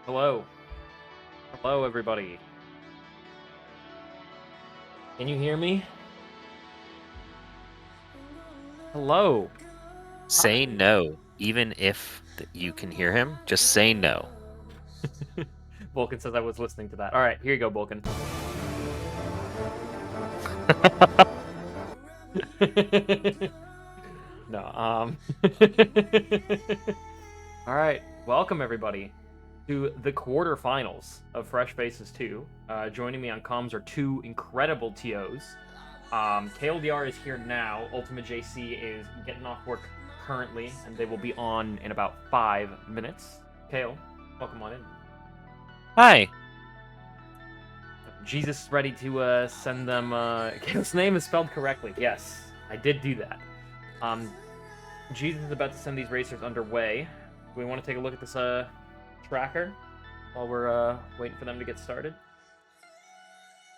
Hello. Hello, everybody. Can you hear me? Hello. Say Hi. no, even if you can hear him. Just say no. Vulcan says I was listening to that. All right, here you go, Vulcan. No, All right, welcome everybody to the quarterfinals of Fresh Faces 2. Joining me on comms are two incredible TOs. KLDR is here now. Ultimate JC is getting off work currently, and they will be on in about 5 minutes. Kale, welcome on in. Hi. Jesus is ready to send them. Kale's name is spelled correctly. Yes, I did do that. Jesus is about to send these racers underway. Do we want to take a look at this tracker while we're waiting for them to get started?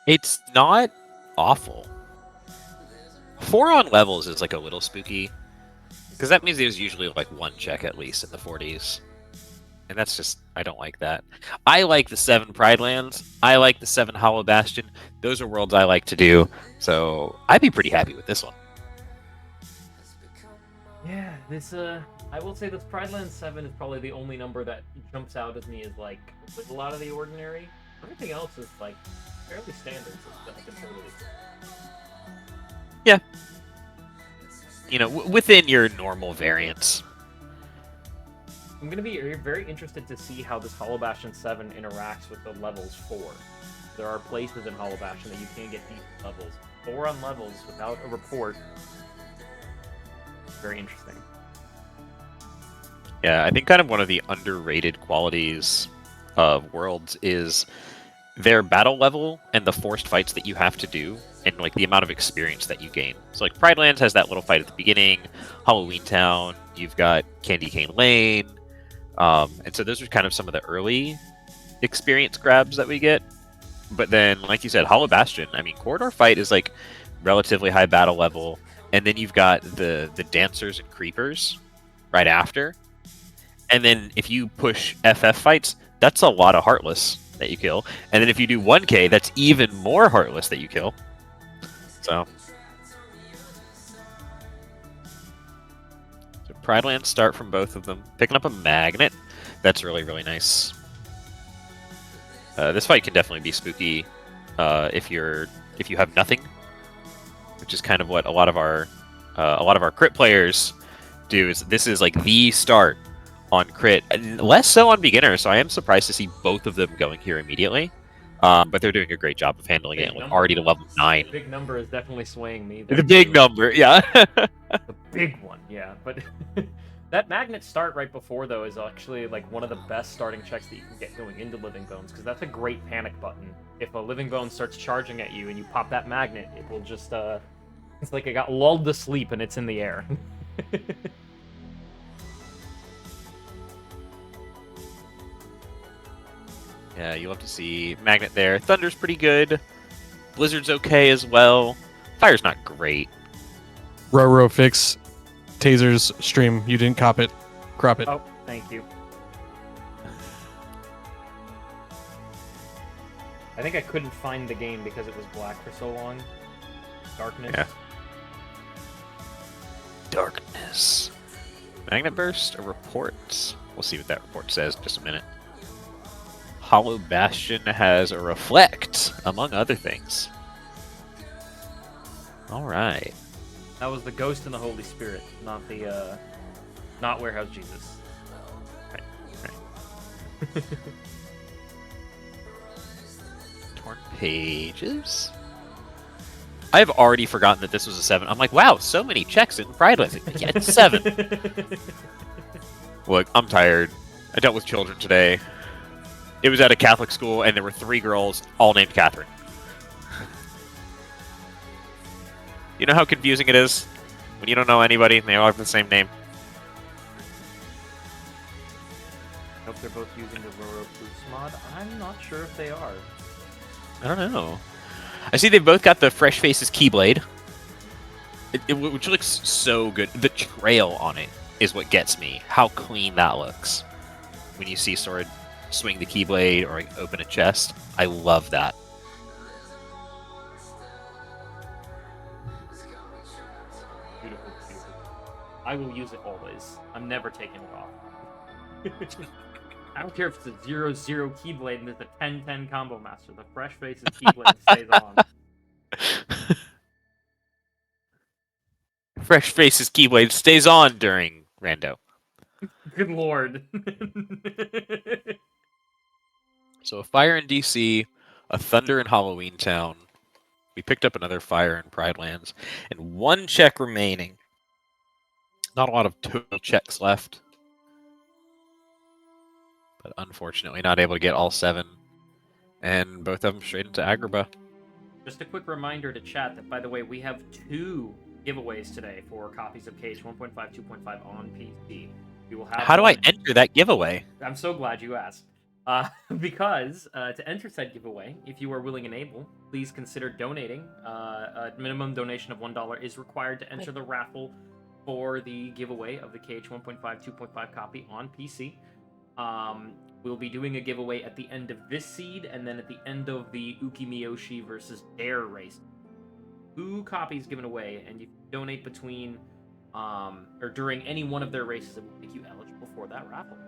It's not awful. 4 on levels is like a little spooky, because that means there's usually like one check at least in the 40s. And that's just, I don't like that. I like the 7 Pride Lands. I like the 7 Hollow Bastion. Those are worlds I like to do. So I'd be pretty happy with this one. Yeah, this I will say this Pride Land 7 is probably the only number that jumps out at me as like with a lot of the ordinary. Everything else is like fairly standard, so I can totally. Yeah. You know, within your normal variants. I'm gonna be very interested to see how this Hollow Bastion 7 interacts with the levels 4. There are places in Hollow Bastion that you can get decent levels. 4 on levels without a report. Very interesting. Yeah, I think kind of one of the underrated qualities of Worlds is their battle level and the forced fights that you have to do, and like the amount of experience that you gain. So like Pride Lands has that little fight at the beginning, Halloween Town, you've got Candy Cane Lane, and so those are kind of some of the early experience grabs that we get. But then, like you said, Hollow Bastion, I mean, Corridor Fight is like relatively high battle level, and then you've got the Dancers and Creepers right after. And then if you push FF fights, that's a lot of Heartless that you kill. And then if you do 1K, that's even more Heartless that you kill. So Pride Lands start from both of them. Picking up a Magnet, that's really, really nice. This fight can definitely be spooky if you have nothing, which is kind of what a lot of our crit players do. This is like the start on crit, and less so on beginner. So I am surprised to see both of them going here immediately. But they're doing a great job of handling it. Like already to level 9. The big number is definitely swaying me. The big number, yeah. The big one, yeah. But that magnet start right before though is actually like one of the best starting checks that you can get going into Living Bones, because that's a great panic button. If a Living Bone starts charging at you and you pop that magnet, it will just it's like it got lulled to sleep and it's in the air. Yeah, you love to see Magnet there. Thunder's pretty good. Blizzard's okay as well. Fire's not great. Roro fix Taser's stream. You didn't cop it. Crop it. Oh, thank you. I think I couldn't find the game because it was black for so long. Darkness. Yeah. Darkness. Magnet Burst or Report? We'll see what that report says in just a minute. Hollow Bastion has a Reflect, among other things. Alright. That was the Ghost and the Holy Spirit, not the, not Warehouse Jesus. Right. Torn Pages? I've already forgotten that this was a 7. I'm like, wow, so many checks in Pride Lands. Yeah, it's 7. Look, I'm tired. I dealt with children today. It was at a Catholic school, and there were 3 girls, all named Catherine. You know how confusing it is when you don't know anybody and they all have the same name? I hope they're both using the Roro Boost mod. I'm not sure if they are. I don't know. I see they've both got the Fresh Faces Keyblade, which looks so good. The trail on it is what gets me. How clean that looks when you see Sword swing the Keyblade or like, open a chest. I love that. Beautiful, beautiful. I will use it always. I'm never taking it off. I don't care if it's a 0-0 Keyblade and there's a 10-10 combo master. The Fresh Faces Keyblade stays on. Fresh Faces Keyblade stays on during Rando. Good lord. So a fire in DC, a thunder in Halloween Town. We picked up another fire in Pride Lands, and one check remaining. Not a lot of total checks left. But unfortunately not able to get all 7. And both of them straight into Agrabah. Just a quick reminder to chat that, by the way, we have 2 giveaways today for copies of KH 1.5, 2.5 on PC. We will have How do I one. enter that giveaway? I'm so glad you asked. Because to enter said giveaway, if you are willing and able, please consider donating. A minimum donation of $1 is required to enter the raffle for the giveaway of the KH 1.5, 2.5 copy on PC. We'll be doing a giveaway at the end of this seed, and then at the end of the Uki Miyoshi versus Dare race. 2 copies given away, and you can donate between, or during any one of their races, it will make you eligible for that raffle.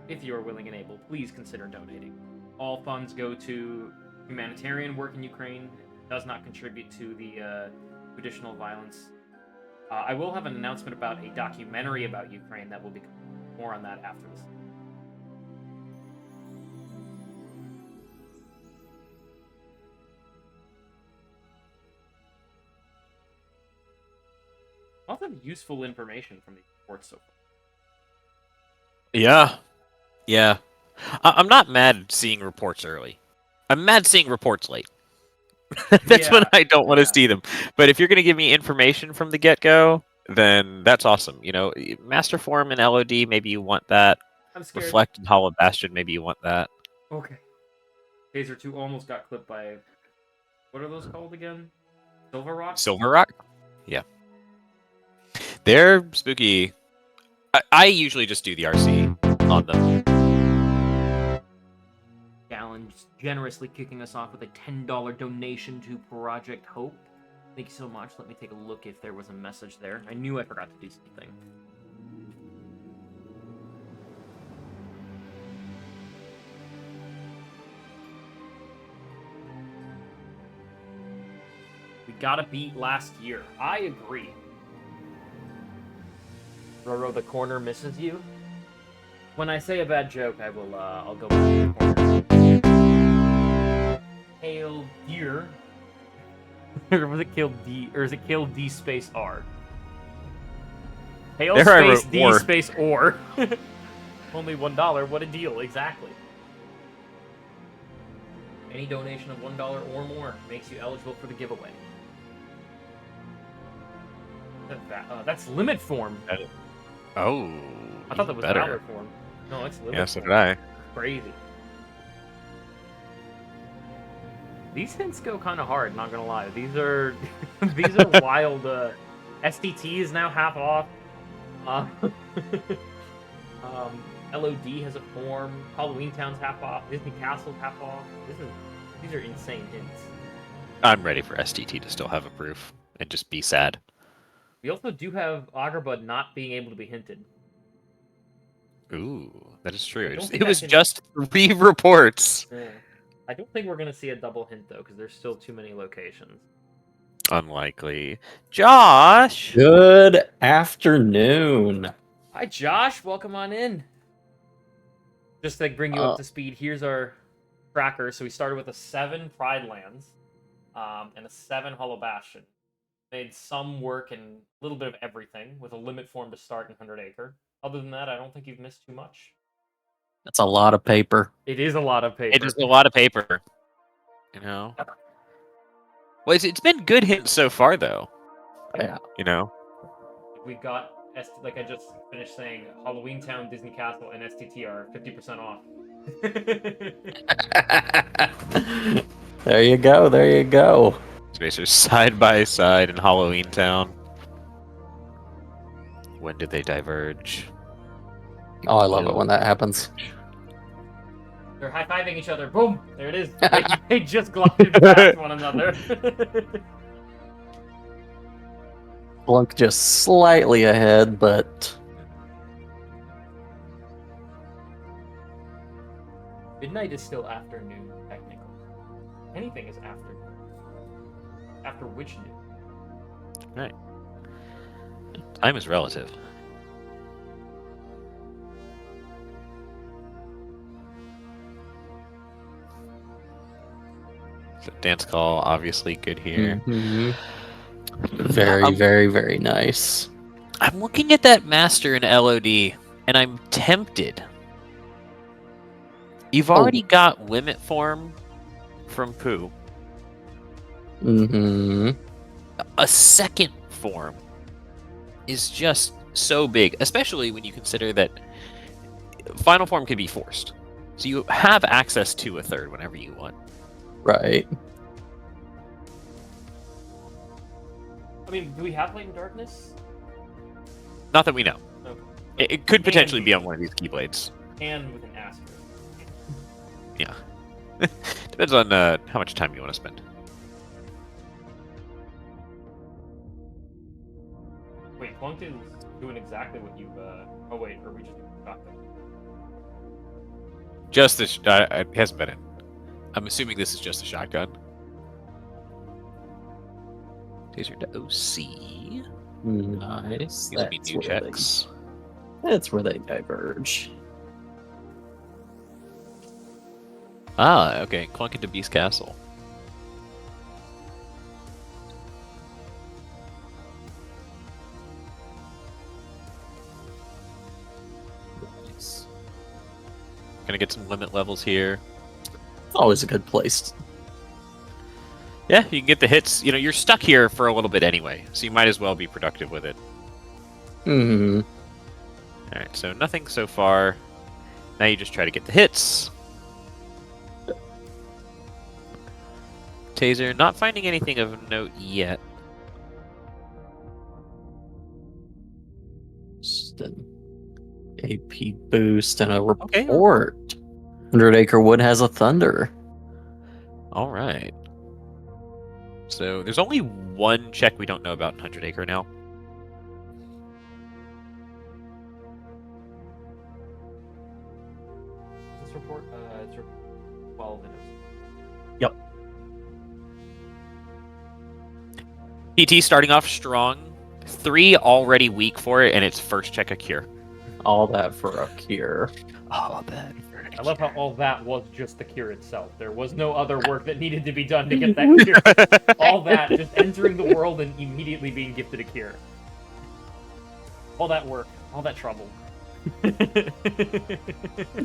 If you are willing and able, please consider donating. All funds go to humanitarian work in Ukraine. It does not contribute to the additional violence. I will have an announcement about a documentary about Ukraine that will be more on that after this. Lots of useful information from these reports so far. Yeah. Yeah. I'm not mad seeing reports early. I'm mad seeing reports late. That's when I don't want to see them. But if you're going to give me information from the get-go, then that's awesome. You know, Master Form and LOD, maybe you want that. I'm scared. Reflect and Hollow Bastion, maybe you want that. Okay. Phaser 2 almost got clipped by... What are those called again? Silver Rock? Silver Rock? Yeah. They're spooky. I usually just do the RC on them. Gallon generously kicking us off with a $10 donation to Project Hope. Thank you so much. Let me take a look if there was a message there. I knew I forgot to do something. We gotta beat last year. I agree. Roro, the corner misses you. When I say a bad joke, I will, I'll go back to the corner. Hail Deer. Or was it Kill D, or is it Kill D space R? Hail There space D space or. Only $1, what a deal, exactly. Any donation of $1 or more makes you eligible for the giveaway. That's limit form. Oh, I thought that was better. valor form. No, it's limit Yeah, so form. did I. Crazy. These hints go kind of hard, not gonna lie. These are these are wild. STT is now half off. LOD has a form. Halloween Town's half off. Disney Castle's half off. These are insane hints. I'm ready for STT to still have a proof and just be sad. We also do have Agrabah not being able to be hinted. Ooh, that is true. don't It think was that can- just 3 reports. Yeah. I don't think we're gonna see a double hint though, because there's still too many locations. Unlikely. Josh! Good afternoon. Hi, Josh. Welcome on in. Just to bring you up to speed, here's our tracker. So we started with a 7 Pride Lands, and a 7 Hollow Bastion. Made some work and a little bit of everything with a limit form to start in 100 Acre. Other than that, I don't think you've missed too much. That's a lot of paper. It is a lot of paper. It is a lot of paper. You know? Well, it's been good hints so far, though. Yeah. You know? We've got, like I just finished saying, Halloween Town, Disney Castle, and STT are 50% off. There you go. There you go. Spacers side by side in Halloween Town. When did they diverge? Oh, I love it when that happens. They're high-fiving each other. Boom! There it is. They just glided past one another. Clunk just slightly ahead, but Midnight is still afternoon, technically. Anything is afternoon. After which noon? Right. Time is relative. So dance call, obviously good here. mhm. Very, very, very nice. I'm looking at that master in LOD, and I'm tempted. You've already got limit form from Pooh. Mm-hmm. A second form is just so big, especially when you consider that final form can be forced. So you have access to a third whenever you want. Right. I mean, do we have Light and Darkness? Not that we know. Okay. It could potentially be on one of these keyblades. And with an asterisk. Yeah. Depends on how much time you want to spend. Wait, Clunk is doing exactly what you, oh wait, or we just got that? Just this. It hasn't been in. I'm assuming this is just a shotgun. Taser to OC. Nice. These will be new checks. That's where they diverge. Ah, okay. Clunk into Beast Castle. Nice. Gonna get some limit levels here. Always a good place. Yeah, you can get the hits. You know, you're stuck here for a little bit anyway, so you might as well be productive with it. Mm-hmm. Alright, so nothing so far. Now you just try to get the hits. Taser, not finding anything of note yet. Just an AP boost and a Okay. report. 100 Acre Wood has a thunder. Alright. So there's only one check we don't know about in 100 Acre now. This report, it's 12 minutes. PT starting off strong. 3 already weak for it, and its first check a cure. All that for a cure. Oh, that. I love how all that was just the cure itself. There was no other work that needed to be done to get that cure. All that, just entering the world and immediately being gifted a cure. All that work, all that trouble.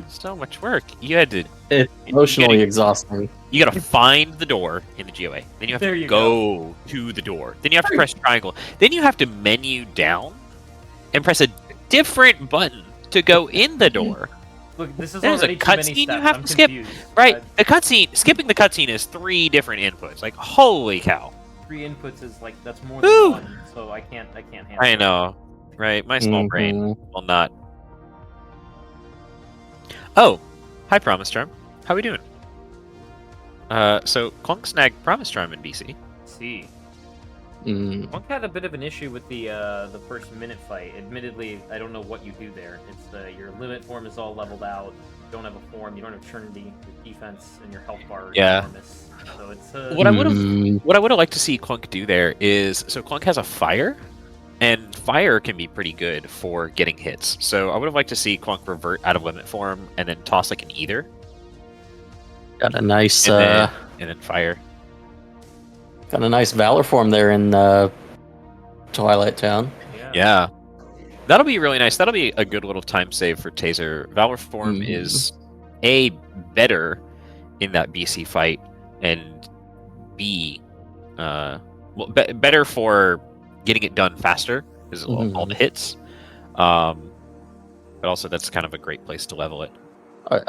So much work. You had to. It's emotionally exhausting. You gotta find the door in the GOA. Then you have There to you go to the door. Then you have to press triangle. Then you have to menu down and press a different button to go in the door. Look, this is There's a already too many cutscene you steps. have I'm to skip. confused. Right, the cutscene. Skipping the cutscene is 3 different inputs. Like, holy cow! 3 inputs is like that's more Woo! than 1, so I can't handle. I it. know, right? My small brain Mhm. will not. Oh, hi, Promise Charm. How we doing? So Clunk snagged Promise Charm in BC. See, Mm. Monk had a bit of an issue with the first minute fight. Admittedly, I don't know what you do there. It's your limit form is all leveled out. You don't have a form. You don't have Trinity. Your defense and your health bar is Yeah. enormous. So it's What I would have, Mm. what I would have liked to see Clunk do there is, so Clunk has a fire, and fire can be pretty good for getting hits. So I would have liked to see Clunk revert out of limit form and then toss like an either, Got a nice and then fire. got a nice Valor form there in Twilight Town. Yeah. That'll be really nice. That'll be a good little time save for Taser. Valor form Mhm. is A, better in that BC fight, and B, better for getting it done faster, because all the hits. But also, that's kind of a great place to level it. Oh, yeah.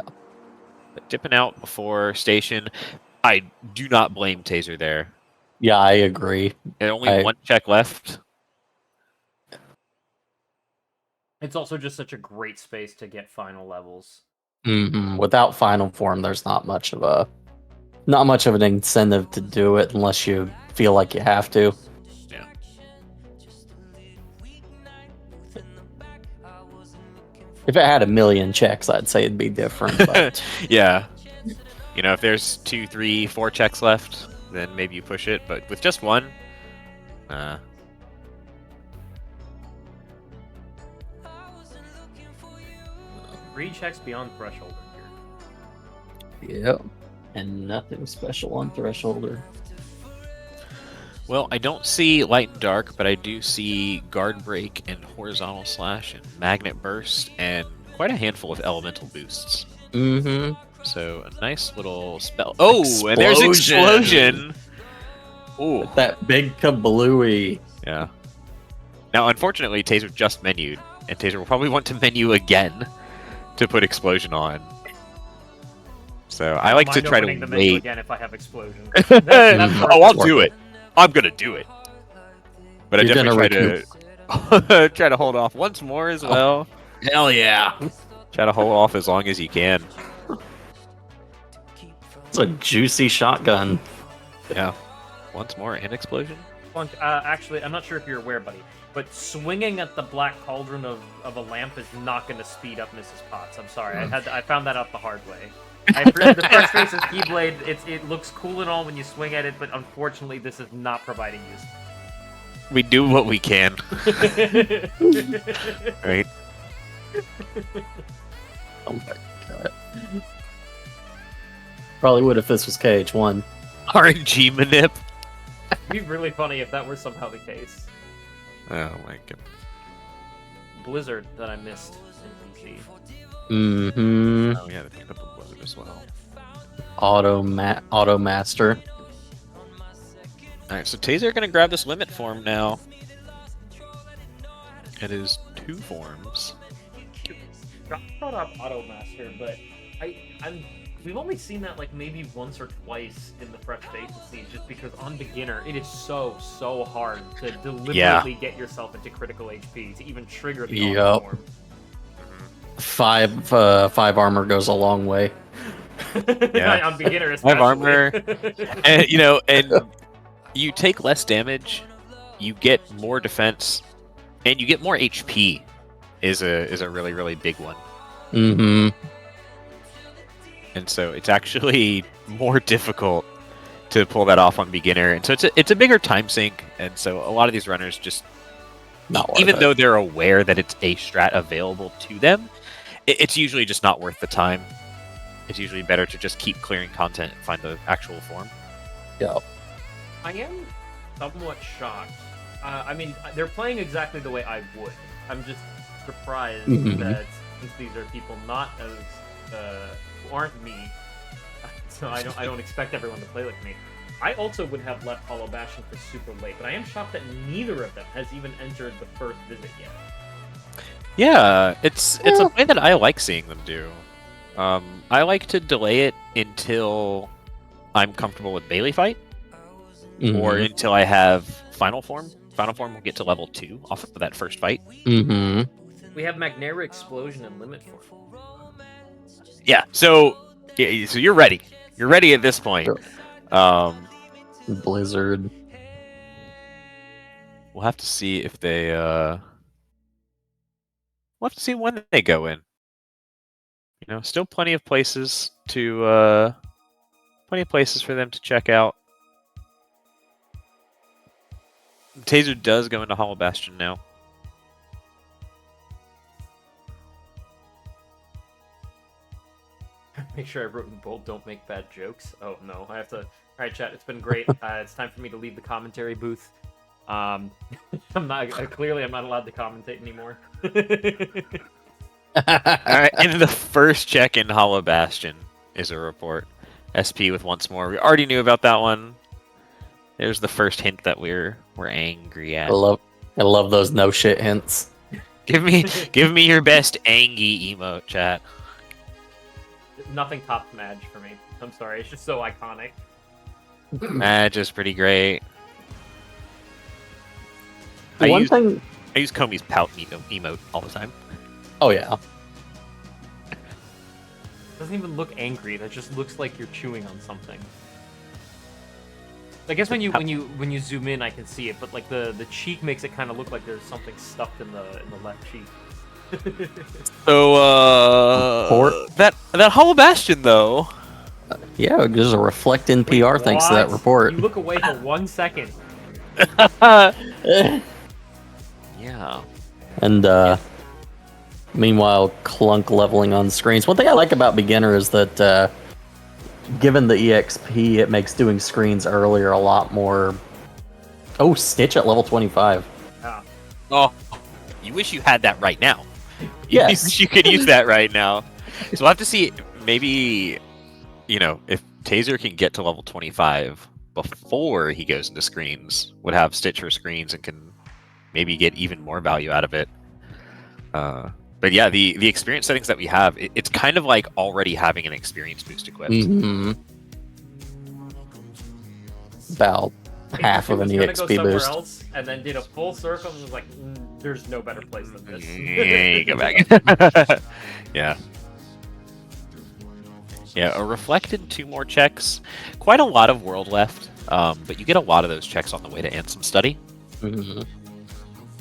But dipping out before station, I do not blame Taser there. Yeah, I agree. And only one check left. It's also just such a great space to get final levels. Without final form, there's not much of an incentive to do it unless you feel like you have to. Yeah. If it had a million checks, I'd say it'd be different. But Yeah. You know, if there's 2, 3, 4 checks left, then maybe you push it. But with just one, 3 checks beyond threshold here. yep, and nothing special on Thresholder. well, I don't see light and dark, but I do see guard break and horizontal slash and magnet burst and quite a handful of elemental boosts. Mm-hmm. So a nice little spell. Oh, and there's Explosion! explosion. Ooh, That big kablooey. yeah. Now, unfortunately, Taser just menued, and Taser will probably want to menu again to put explosion on. So I like to Mind try to opening the menu wait. again if I have explosion. Oh, I'll do it. I'm gonna do it. But You're I definitely gonna try to hold off once more as well. Hell yeah! Try to hold off as long as you can. It's a juicy shotgun. Yeah. Once more, and explosion. Actually, I'm not sure if you're aware, buddy, but swinging at the black cauldron of a lamp is not going to speed up Mrs. Potts. I'm sorry, I found that out the hard way. The Fresh Faces Keyblade, it looks cool and all when you swing at it, but unfortunately, this is not providing use. We do what we can. Right? Oh my god. Probably would if this was KH1. RNG manip. It'd be really funny if that were somehow the case. Oh my god. Blizzard that I missed in PC. Mm-hmm. Oh yeah, I picked up a blizzard as well. Auto Master. Alright, so Taser gonna grab this limit form now. It is 2 forms. I brought up Auto Master, but we've only seen that like maybe once or twice in the Fresh Faces scene, just because on beginner it is so hard to deliberately get yourself into critical HP to even trigger the auto form. 5 armor goes a long way. Yeah. On beginner, especially. 5 armor, and you take less damage, you get more defense, and you get more HP. Is a really big one. Mm-hmm. And so it's actually more difficult to pull that off on beginner, and so it's a bigger time sink. And so a lot of these runners just, even though they're aware that it's a strat available to them, it's usually just not worth the time. It's usually better to just keep clearing content and find the actual form. Yeah. I am somewhat shocked. I mean, they're playing exactly the way I would. I'm just surprised that since these are people not as who aren't me, so I don't expect everyone to play like me. I also would have left Hollow Bastion for super late, but I am shocked that neither of them has even entered the first visit yet. Yeah, it's a way that I like seeing them do. I like to delay it until I'm comfortable with Bailey fight, or until I have Final Form. Final Form will get to level 2 off of that first fight. Mm-hmm. We have Magnera Explosion and Limit Form. Yeah, so you're ready. You're ready at this point. Blizzard. We'll have to see if they. We'll have to see when they go in. You know, still plenty of places for them to check out. Taser does go into Hollow Bastion now. Make sure I wrote in bold, don't make bad jokes. Oh, no, I have to... Alright, chat, it's been great. It's time for me to leave the commentary booth. Clearly I'm not allowed to commentate anymore. Alright, and the first check in Hollow Bastion is a report. SP with once more. We already knew about that one. There's the first hint that we're angry at. I love those no shit hints. Give me your best Angie emote, chat. Nothing tops Madge for me. I'm sorry, it's just so iconic. Madge is pretty great. I use Comey's pout emote all the time. Oh yeah. Doesn't even look angry. That just looks like you're chewing on something. I guess when you zoom in, I can see it, but like the cheek makes it kind of look like there's something stuffed in the left cheek. So Report? that Hollow Bastion though. Yeah, there's a reflect NPR Wait, thanks to that what? report. You look away for 1 second. Yeah. And meanwhile, Clunk leveling on screens. One thing I like about beginner is that given the EXP, it makes doing screens earlier a lot more. Oh, Stitch at level 25. Ah. Oh, you wish you had that right now. Yes. You wish you could use that right now. So we'll have to see. Maybe, if Taser can get to level 25 before he goes into screens, would have Stitch for screens and can maybe get even more value out of it. But yeah, the experience settings that we have, it's kind of like already having an experience boost equipped. Mm-hmm. About half of an He was EXP gonna go somewhere boost. else, and then did a full circle and was like, "There's no better place than this." Yeah, go back. Yeah. Yeah, a reflect and 2 more checks. Quite a lot of world left, but you get a lot of those checks on the way to Ansem Study. Mm-hmm.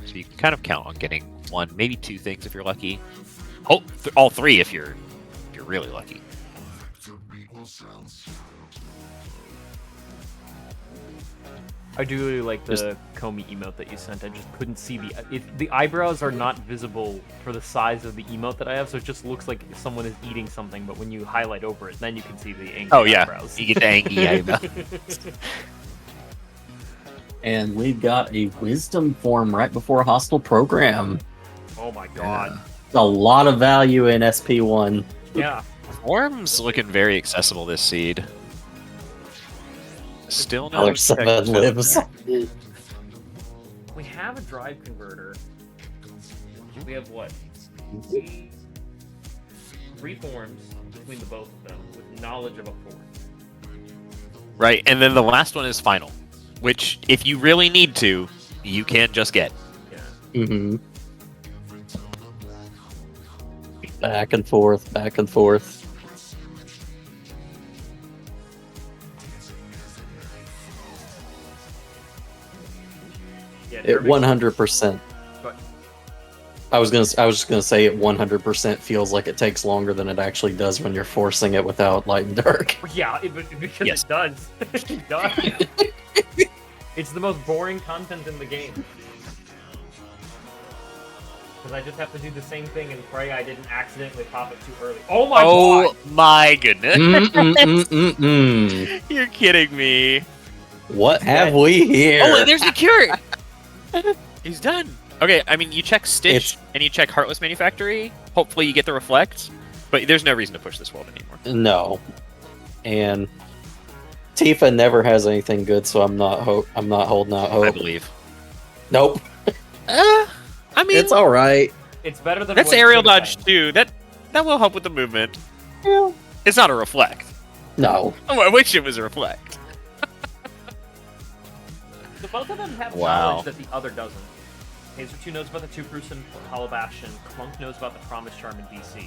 So you can kind of count on getting 1, maybe 2 things if you're lucky. Oh, all 3 if you're really lucky. I do really like the Comey emote that you sent. I just couldn't see the eyebrows are not visible for the size of the emote that I have, so it just looks like someone is eating something. But when you highlight over it, then you can see the angry eyebrows. You get the angry eyebrow. And we've got a wisdom form right before a hostile program. Oh my god! A lot of value in SP1. Yeah. Form's looking very accessible this seed. Still no Another 7 lives. We have a drive converter. We have what? 3 forms between the both of them with knowledge of a 4th. Right, and then the last one is final, which if you really need to, you can just get. Yeah. Mm-hmm. Back and forth, back and forth. Yeah, It 100%. But I was just gonna say it 100% feels like it takes longer than it actually does when you're forcing it without light and dark. yeah, because Yes. it does. It does. It's the most boring content in the game. Because I just have to do the same thing and pray I didn't accidentally pop it too early. Oh my god! My goodness. Mm-mm-mm-mm-mm. You're kidding me. What have we here? Oh, and there's the cure. He's done. Okay, I mean, you check Stitch and you check Heartless Manufactory. Hopefully you get the Reflect. But there's no reason to push this world anymore. No. And Tifa never has anything good, so I'm not holding out hope. I believe. Nope. I mean, It's all right. It's better than that's what it aerial could've dodge been. too. That will help with the movement. It's not a Reflect. No. Oh, I wish it was a Reflect. So both of them have Wow. knowledge that the other doesn't. Taser 2 knows about the 2-person Hollow Bastion. Clunk knows about the Promise Charm in DC.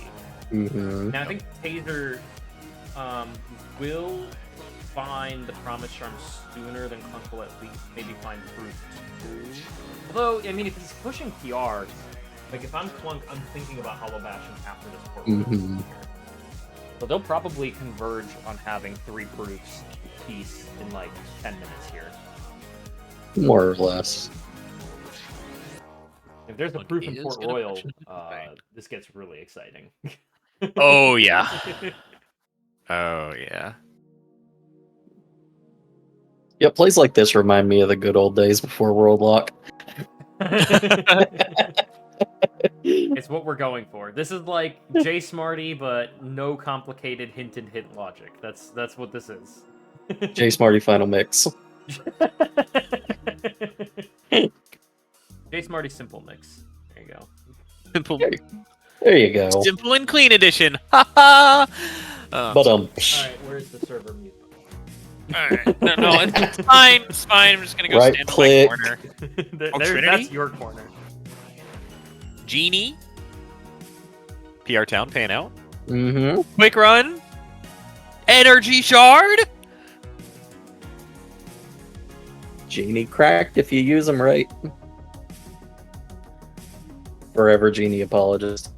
Mm-hmm. Now I think Taser will find the Promise Charm sooner than Clunk will at least maybe find Proof 2. Although, I mean, if he's pushing PR, like if I'm Clunk, I'm thinking about Hollow Bastion after this port. Mhm. So they'll probably converge on having 3 proofs piece in like 10 minutes here. More or less. If there's a Clunk proof in is Port gonna Royal, push it in the bank. this gets really exciting. Oh, yeah. Oh, yeah. Yeah, plays like this remind me of the good old days before World Lock. It's what we're going for. This is like J Smarty, but no complicated hint and hint logic. That's what this is. J Smarty Final Mix. J Smarty simple mix. There you go. Simple, There you go. simple and clean edition. Ha ha. But All right, where's the server mute? Alright. No, it's fine. It's fine. I'm just gonna go Right stand click. in my corner. That's Trinity? your corner. Genie. PR Town pan out. Mm-hmm. Quick run. Energy shard. Genie cracked if you use them right. Forever Genie apologist.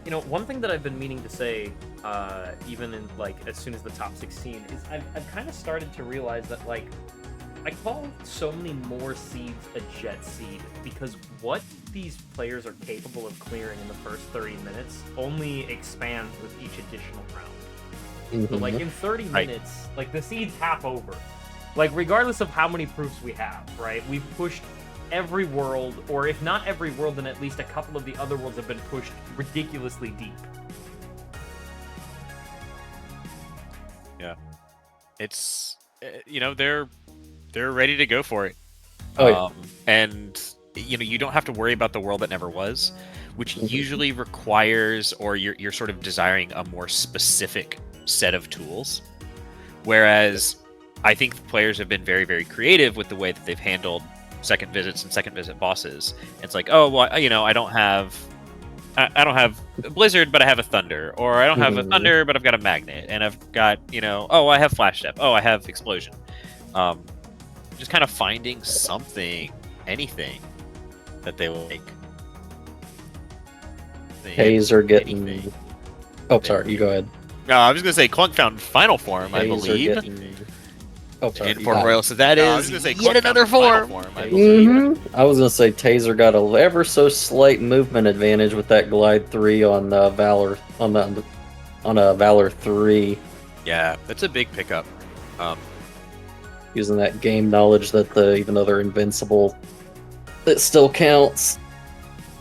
You know, one thing that I've been meaning to say, even in like as soon as the top 16, is I've kind of started to realize that like I call so many more seeds a jet seed because what these players are capable of clearing in the first 30 minutes only expands with each additional round. So like in 30 minutes, like the seed's half over. Like regardless of how many proofs we have, right? We've pushed every world, or if not every world, then at least a couple of the other worlds have been pushed ridiculously deep. Yeah, it's they're ready to go for it. Oh, yeah. And you don't have to worry about the world that never was, which usually requires, or you're sort of desiring a more specific set of tools. Whereas I think the players have been very, very creative with the way that they've handled second visits and second visit bosses. It's like, oh, well, I don't have Blizzard, but I have a Thunder, or I don't have a Thunder, but I've got a Magnet, and I've got I have Flash Step, oh, I have Explosion. Just kind of finding something, anything that they like. Taser getting. Oh, sorry. You go ahead. No, I was gonna say Clunk found Final Form, I believe. Oh, sorry. In Port Royal, so that is yet another form. I was gonna say Taser got a ever so slight movement advantage with that Glide 3 on Valor on a Valor 3. Yeah, that's a big pickup. Using that game knowledge that even though they're invincible, it still counts.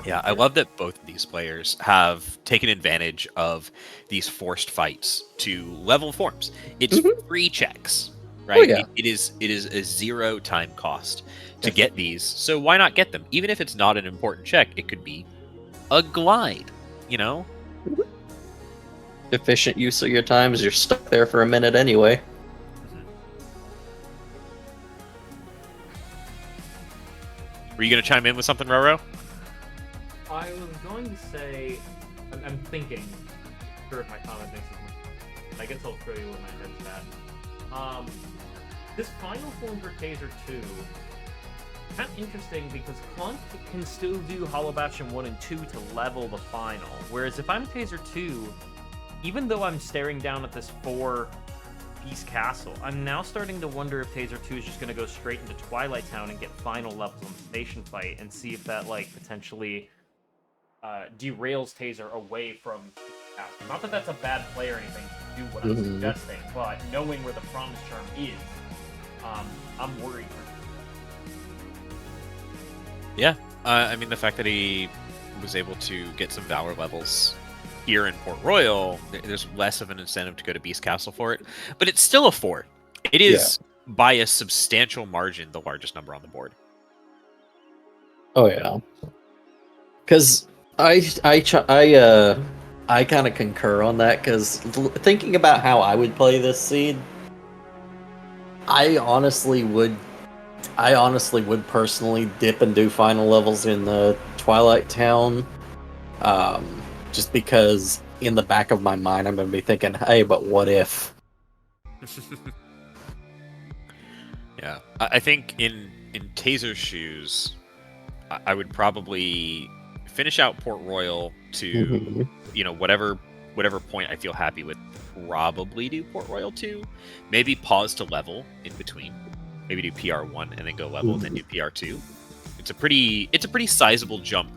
Yeah, I love that both of these players have taken advantage of these forced fights to level forms. It's free checks, right? Oh, yeah. It is a zero time cost to get these, so why not get them? Even if it's not an important check, it could be a glide, Efficient use of your time as you're stuck there for a minute anyway. Were you going to chime in with something, Roro? I was going to say, I'm thinking, sure if my comment makes sense. I guess I'll show you where my head's at. This final form for Taser 2, kind of interesting because Clunk can still do Hollow Bastion 1 and 2 to level the final. Whereas if I'm Taser 2, even though I'm staring down at this 4-piece castle, I'm now starting to wonder if Taser 2 is just going to go straight into Twilight Town and get final levels on the station fight and see if that, like, potentially derails Taser away from castle. Not that that's a bad play or anything to do what I'm suggesting, but knowing where the Promise Charm is, I'm worried. Yeah, I mean, the fact that he was able to get some Valor levels here in Port Royal, there's less of an incentive to go to Beast Castle for it, but it's still a 4. It is, by a substantial margin, the largest number on the board. Oh, yeah. Because I kind of concur on that, because thinking about how I would play this seed, I honestly would personally dip and do final levels in the Twilight Town, just because in the back of my mind I'm going to be thinking, hey, but what if? Yeah, I think in Taser's shoes, I would probably finish out Port Royal to whatever point I feel happy with. Probably do Port Royal 2, maybe pause to level in between, maybe do PR1 and then go level and then do PR2. It's a pretty sizable jump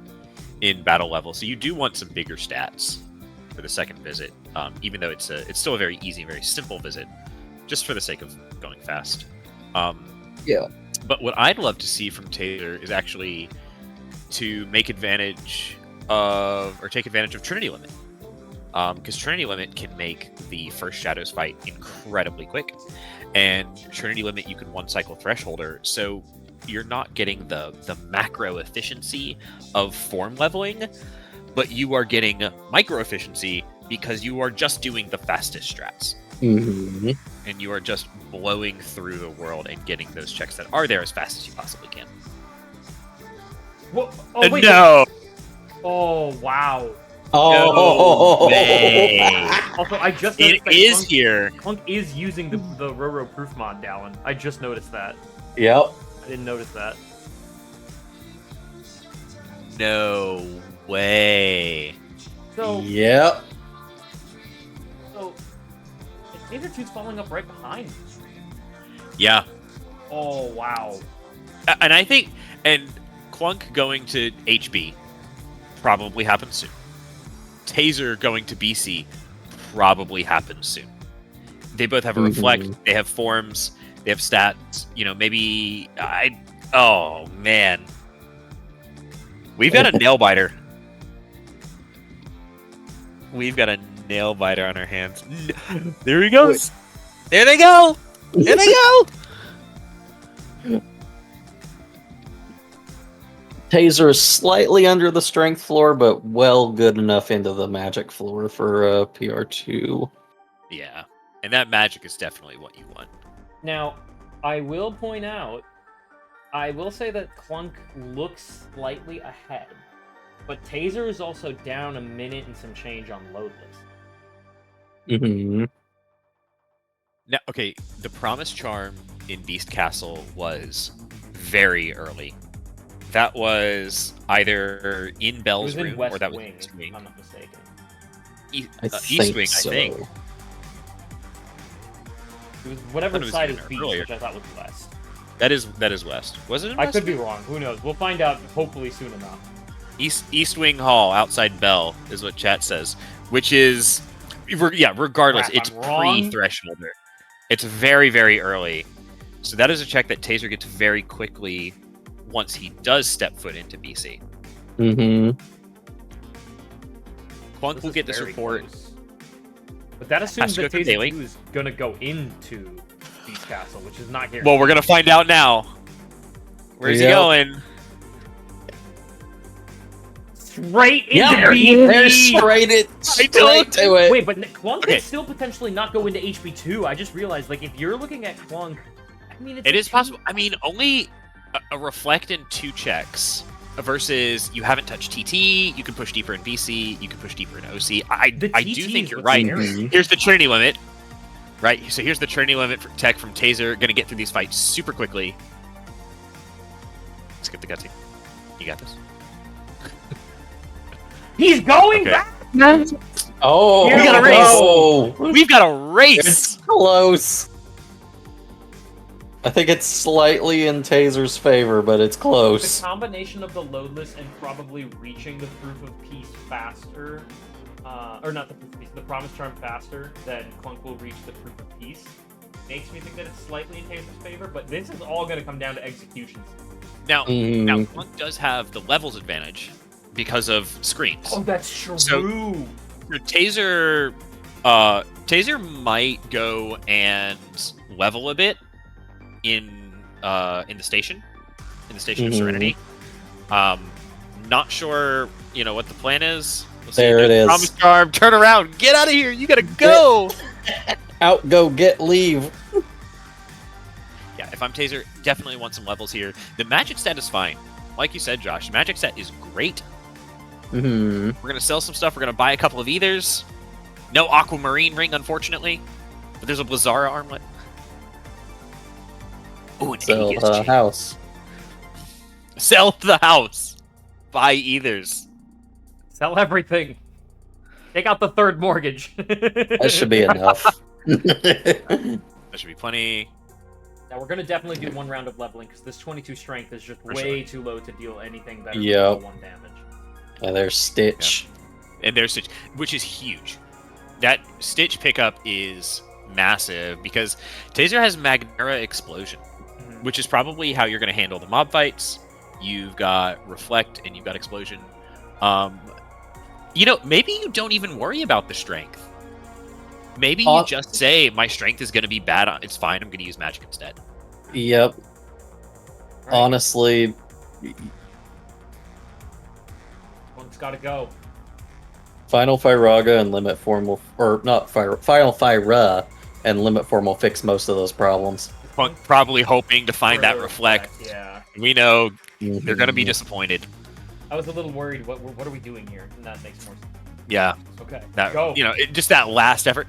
in battle level, so you do want some bigger stats for the second visit, even though it's still a very easy, very simple visit, just for the sake of going fast. Yeah. But what I'd love to see from Taser is actually to take advantage of Trinity Limit. Because Trinity Limit can make the first Shadows fight incredibly quick, and Trinity Limit you can one-cycle Thresholder, so you're not getting the macro efficiency of form leveling, but you are getting micro efficiency because you are just doing the fastest strats. And you are just blowing through the world and getting those checks that are there as fast as you possibly can. Well, oh, wait, no! Oh, wow. No way. Also, I just It noticed that is here. Clunk is using the Roro proof mod, Dallin. I just noticed that. Yep. I didn't notice that. No way. So, Yep. so Taser 2's falling up right behind. Yeah. Oh, wow. And I think, and Clunk going to HB probably happens soon. Taser going to BC probably happens soon. They both have a reflect, they have forms, they have stats, you know, maybe oh man. We've got a nail biter. We've got a nail biter on our hands. There he goes. There they go. There they go. Taser is slightly under the strength floor, but well good enough into the magic floor for PR2. Yeah. And that magic is definitely what you want. Now, I will point out, I will say that Clunk looks slightly ahead, but Taser is also down a minute and some change on loadless. Mm-hmm. Now, okay, the Promise Charm in Beast Castle was very early. That was either in It Bell's was in room West or that Wing, was East if Wing. I'm not mistaken. East Wing, I think. It was whatever I thought it was side even is Beast, earlier. which I thought was West. That is West. Was it in I West could be Wing? wrong. Who knows? We'll find out hopefully soon enough. East Wing Hall outside Bell is what chat says, which is regardless, Crap, it's I'm wrong. pre-threshold. It's very, very early. So that is a check that Taser gets very quickly once he does step foot into BC. Mm-hmm. Clunk This will is get this very report. close. But that assumes to go that through Taser daily. 2 is going to go into Beast Castle, which is not here. Well, we're gonna find out now. Where's he Yep. going? straight into Yeah, BB. they're straight to it. Wait, but Clunk Okay. could still potentially not go into HB2. I just realized, like, if you're looking at Clunk, I mean, It is possible. I mean, only a reflect and 2 checks versus you haven't touched TT. You can push deeper in BC. You can push deeper in OC. I do TT think is you're what's right. scary. Here's the Trinity limit. Right. So here's the Trinity limit for tech from Taser. Going to get through these fights super quickly. Skip the cutscene. You got this. He's going Okay. back. Oh, We got a race. We've got a race. It's close. I think it's slightly in Taser's favor, but it's The close. combination of the loadless and probably reaching the proof of peace faster, or not the proof of peace, the promise charm faster than Clunk will reach the proof of peace, makes me think that it's slightly in Taser's favor. But this is all going to come down to executions. Now, Mm. now Clunk does have the levels advantage because of screens. Oh, that's true. So- Taser, Taser might go and level a bit in the station of Mhm. Serenity. Not sure, what the plan is. We'll There see. it is. Promise Charm, turn around, get out of here. You gotta go. Out, go, get, leave. Yeah, if I'm Taser, definitely want some levels here. The magic stat is fine. Like you said, Josh, magic stat is great. Mm-hmm. We're gonna sell some stuff. We're gonna buy a couple of ethers. No aquamarine ring, unfortunately, but there's a Blizzara armlet. Ooh, an Sell Aegis the chain. house. Sell the house. Buy ethers. Sell everything. Take out the third mortgage. That should be enough. That should be plenty. Now we're gonna definitely do one round of leveling because this 22 strength is just For way too low to deal anything better Yep. than 1 damage. And there's Stitch. And there's Stitch, which is huge. That Stitch pickup is massive because Taser has Magnera Explosion, Mhm. which is probably how you're going to handle the mob fights. You've got Reflect and you've got Explosion. Maybe you don't even worry about the strength. Maybe you just say, my strength is going to be bad. It's fine. I'm going to use magic instead. Yep. Right. Honestly, One's gotta go. Final Fyraga and Limit Form will, or not Final Fyra and Limit Form will fix most of those problems. Probably hoping to find that Further Reflect. effect, yeah. We know they're going to be disappointed. I was a little worried. What are we doing here? And that makes more sense. Yeah, Okay. that Go. just that last effort.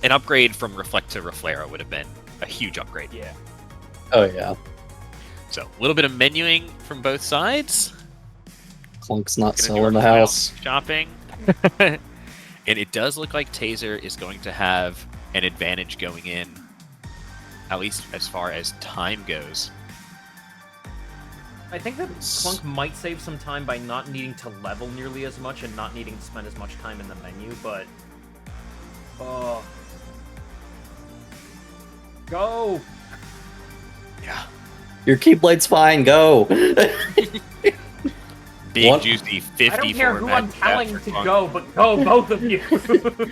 An upgrade from Reflect to Reflera would have been a huge upgrade. Yeah. Oh yeah. So a little bit of menuing from both sides. Clunk's not Gonna do selling our the final house. shopping. And it does look like Taser is going to have an advantage going in, at least as far as time goes. I think that Clunk might save some time by not needing to level nearly as much and not needing to spend as much time in the menu, but... Go! Yeah. Your Keyblade's fine. Go. Big, What? juicy 54 I don't care who I'm mag telling for to Clunk. go, but go, both of you!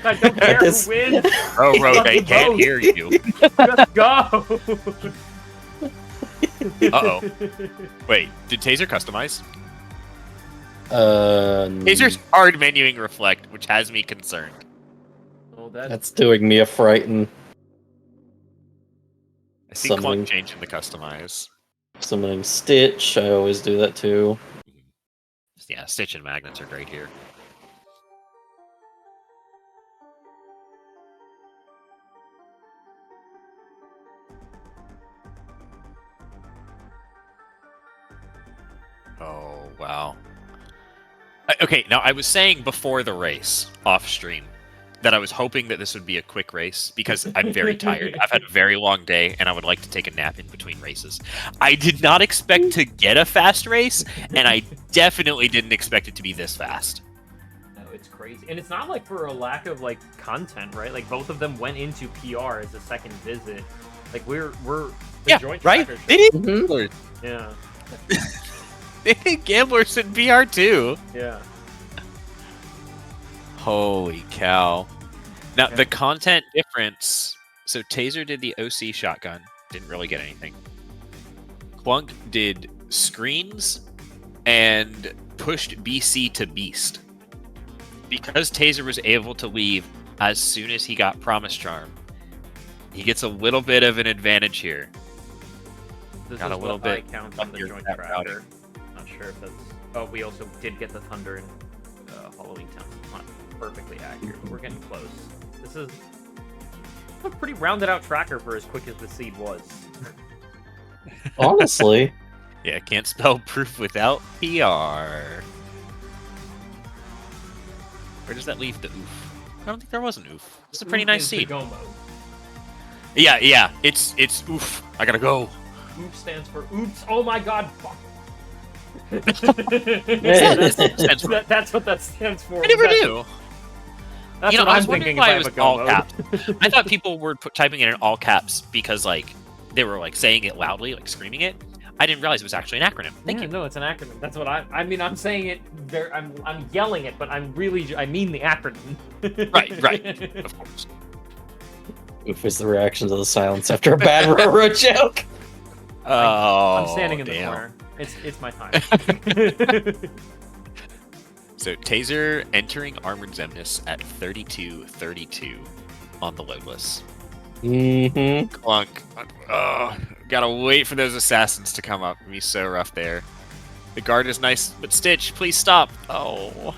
I don't care this- who wins! Oh, bro, Fucking they can't both. hear you. Just go! Uh-oh. Wait, did Taser customize? Uh, Taser's hard menuing Reflect, which has me concerned. Oh, that's... that's doing me a frighten. I see Something. Clunk changing the customize. Summoning Stitch. I always do that too. Yeah, Stitch and Magnets are great here. Oh, wow. Okay, now I was saying before the race, off stream, that I was hoping that this would be a quick race because I'm very tired. I've had a very long day and I would like to take a nap in between races. I did not expect to get a fast race, and I definitely didn't expect it to be this fast. No, it's crazy. And it's not like for a lack of, like, content, right? Like, both of them went into PR as a second visit. Like, we're the Yeah, joint right? trackers. They did Mhm. Yeah. They did Gamblers in PR too. Yeah. Holy cow. Now, Yeah. the content difference... So, Taser did the OC shotgun. Didn't really get anything. Clunk did screens and pushed BC to Beast. Because Taser was able to leave as soon as he got Promise Charm, he gets a little bit of an advantage here. This Got is a little what I bit count on the luckier joint with that routing. tracker. Not sure if that's... Oh, we also did get the Thunder in Halloween Town. It's not perfectly accurate, but we're getting close. This is a pretty rounded out tracker for as quick as the seed was. Honestly, Yeah, can't spell proof without PR. Where does that leave the oof? I don't think there was an oof. It's a pretty Oof nice is the seed. go mode. Yeah, it's oof. I gotta go. Oops stands for oops. Oh my god, fuck. That's That's what that stands for. I never That's- knew. That's You know, what I I'm was wondering thinking why if I it have was a go all mode. caps. I thought people were typing it in all caps because, like, they were, like, saying it loudly, like, screaming it. I didn't realize it was actually an acronym. Thank you. No, it's an acronym. That's what I mean, I'm saying it there. I'm yelling it, but I mean the acronym. Right, of course. oof is the reaction to the silence after a bad Roro joke. Oh, I'm standing in the damn. corner. It's my time. So, Taser entering Armored Zemnis at 32-32 on the load list. Mm-hmm. Clunk. Oh, gotta wait for those assassins to come up. It'd be so rough there. The guard is nice, but Stitch, please stop. Oh.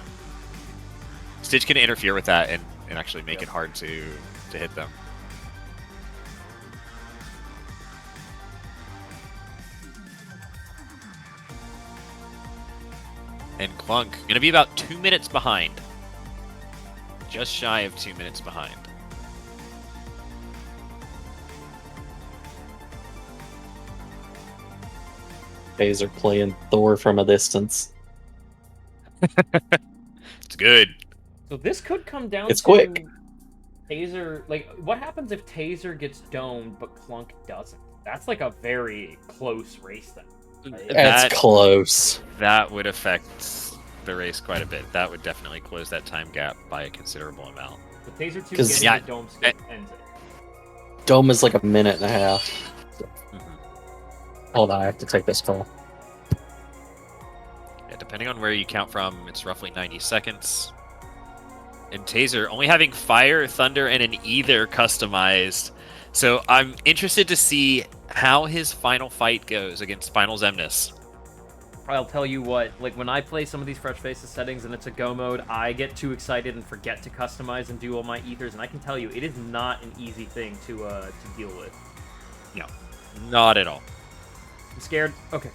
Stitch can interfere with that and actually make it hard to hit them. And Clunk gonna be about 2 minutes behind. Just shy of 2 minutes behind. Taser playing Thor from a distance. It's good. So this could come down It's to quick. Taser. Like, what happens if Taser gets domed but Clunk doesn't? That's like a very close race then. Right? That's close. That would affect the race quite a bit. That would definitely close that time gap by a considerable amount. The Taser 2 'Cause- getting Yeah, the dome skip ends it. Dome is like a minute and a half. Mhm. Hold on, I have to take this call. Yeah, depending on where you count from, it's roughly 90 seconds. And Taser only having Fire, Thunder, and an Ether customized. So I'm interested to see how his final fight goes against Final Zemnis. I'll tell you what, like when I play some of these Fresh Faces settings and it's a go mode, I get too excited and forget to customize and do all my ethers, and I can tell you, it is not an easy thing to deal with. No, not at all. I'm scared. Okay.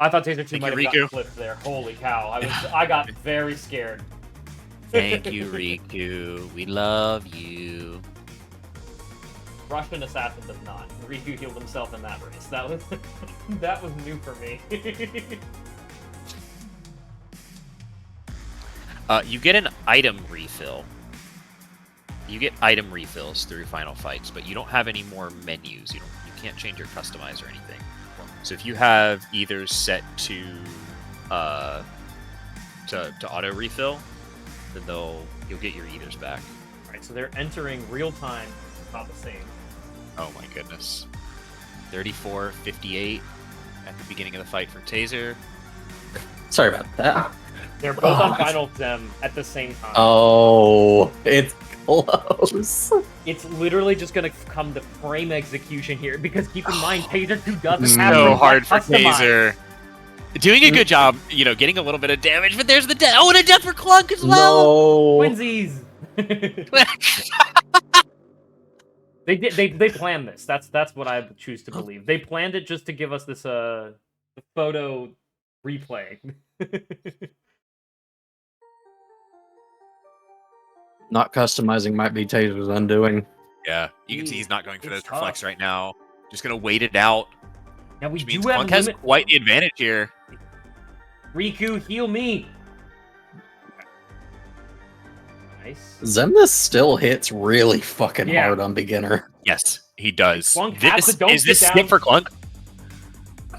I thought Taser 2 Thank might you, have gotten Riku. flipped there. Holy cow. I got very scared. Thank you, Riku. We love you. Russian Assassin does not. Riku healed himself in that race. That was that was new for me. You get an item refill. You get item refills through final fights, but you don't have any more menus. You can't change your customize or anything. So if you have either set to auto refill, then you'll get your ethers back. Alright, so they're entering real time about the same. Oh my goodness. 34-58 at the beginning of the fight for Taser. Sorry about that. They're both on final Zem at the same time. Oh, it's close. It's literally just gonna come to frame execution here, because keep in mind, Taser 2 doesn't have So Reflect hard for customized. Taser. Doing a good job, getting a little bit of damage, but there's the death. Oh, and a death for Clunk as well. No. Twinsies! They planned this. That's what I choose to believe. They planned it just to give us this photo replay. Not customizing might be Taser's undoing. Yeah, you can see he's not going for It's those reflex tough. right now. Just gonna wait it out. Now we Which do means have Clunk has limit. quite the advantage here. Riku, heal me. Nice. Zemnis still hits really fucking Yeah. hard on beginner. Yes, he does. Clunk has This the don't is this sit skip down. for Clunk?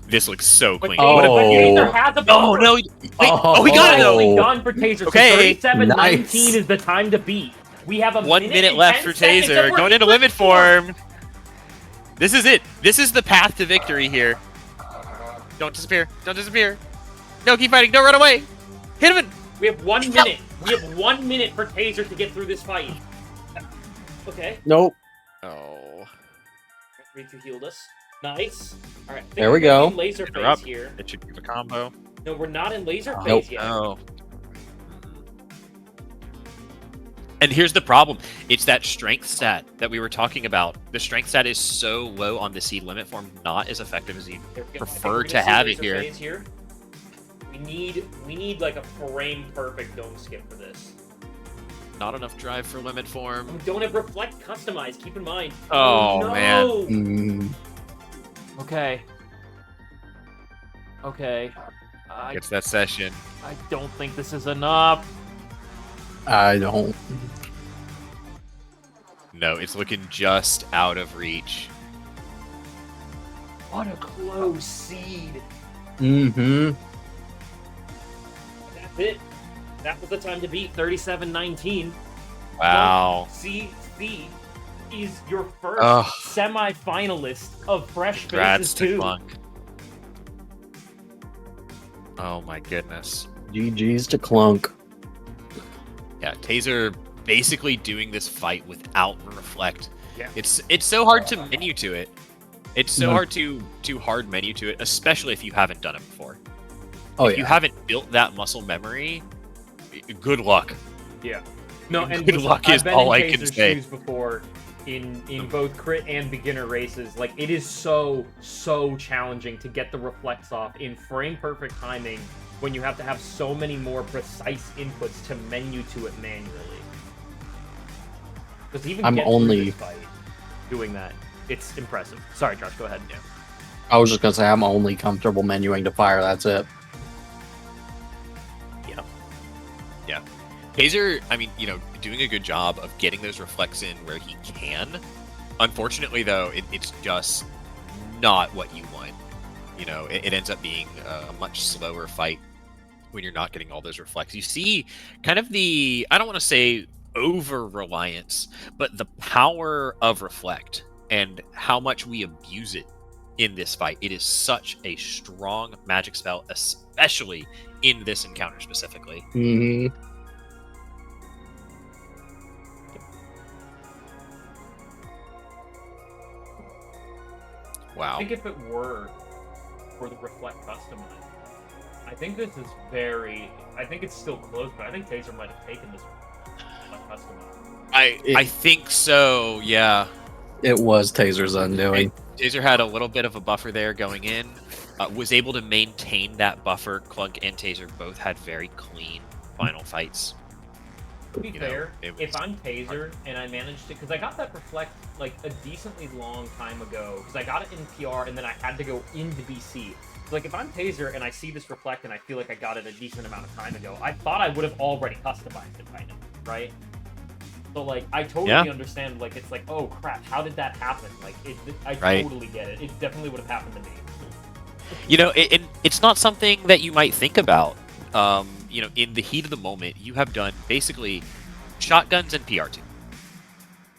This looks so But clean. Taser, What a Oh. Taser has a Oh bumper. no! Wait, oh, he got it though. Nicely done for Taser. Okay. So 37-19 Nice. is the time to beat. We have a 1 minute and left 10 for seconds, and Taser. we're Going into limit form. This is it. This is the path to victory here. Don't disappear. Don't disappear. No, keep fighting. Don't run away. Hit him. We have 1 minute. We have 1 minute for Taser to get through this fight. Okay. Nope. Oh. Riku healed us. Nice. All right. There we go. Laser Interrupt. phase here. It should give a combo. No, we're not in laser phase Nope. yet. Oh. And here's the problem. It's that strength stat that we were talking about. The strength stat is so low on the seed limit form, not as effective as you There we go. I think prefer we're to gonna see have it laser here. phase here. We need like a frame perfect dome skip for this. Not enough drive for limit form. We don't have reflect customized. Keep in mind. Oh, no! man. Mm, Okay. Okay. I Gets that session. don't think this is enough. I don't. No, it's looking just out of reach. What a close seed. Mm-hmm. That's it. That was the time to beat 37-19. Wow. CC is your first Ugh. semi-finalist of Fresh Congrats Faces to 2. Clunk. Oh my goodness. GG's to Clunk. Yeah, Taser basically doing this fight without reflect. Yeah. It's so hard to menu to it. It's so No. hard to hard menu to it, especially if you haven't done it before. Oh If you yeah. haven't built that muscle memory, good luck. Yeah. No, and Good listen, luck I've is been all in I can Taser's say. shoes before in both crit and beginner races. Like, it is so challenging to get the reflex off in frame perfect timing when you have to have so many more precise inputs to menu to it manually. Because even I'm get through only- this fight doing that, it's impressive. Sorry, Josh, go ahead. Yeah. I was just gonna say I'm only comfortable menuing to fire. That's it. Taser, I mean, doing a good job of getting those reflects in where he can. Unfortunately, though, it's just not what you want. It ends up being a much slower fight when you're not getting all those reflects. You see kind of the, I don't want to say over-reliance, but the power of reflect and how much we abuse it in this fight. It is such a strong magic spell, especially in this encounter specifically. Mm-hmm. Wow. I think if it were for the reflect customized, I think this is very. I think it's still close, but I think Taser might have taken this one. I think so. Yeah. It was Taser's undoing. Taser had a little bit of a buffer there going in. Was able to maintain that buffer. Clunk and Taser both had very clean final fights. To be fair, it was if I'm Taser and I managed to, because I got that reflect like a decently long time ago, because I got it in PR and then I had to go into BC. So, like if I'm Taser and I see this reflect and I feel like I got it a decent amount of time ago, I thought I would have already customized it by now, right? So like I totally understand. Like it's like, oh crap, how did that happen? Like I totally get it. It definitely would have happened to me. It's not something that you might think about. In the heat of the moment, you have done basically shotguns and PR2,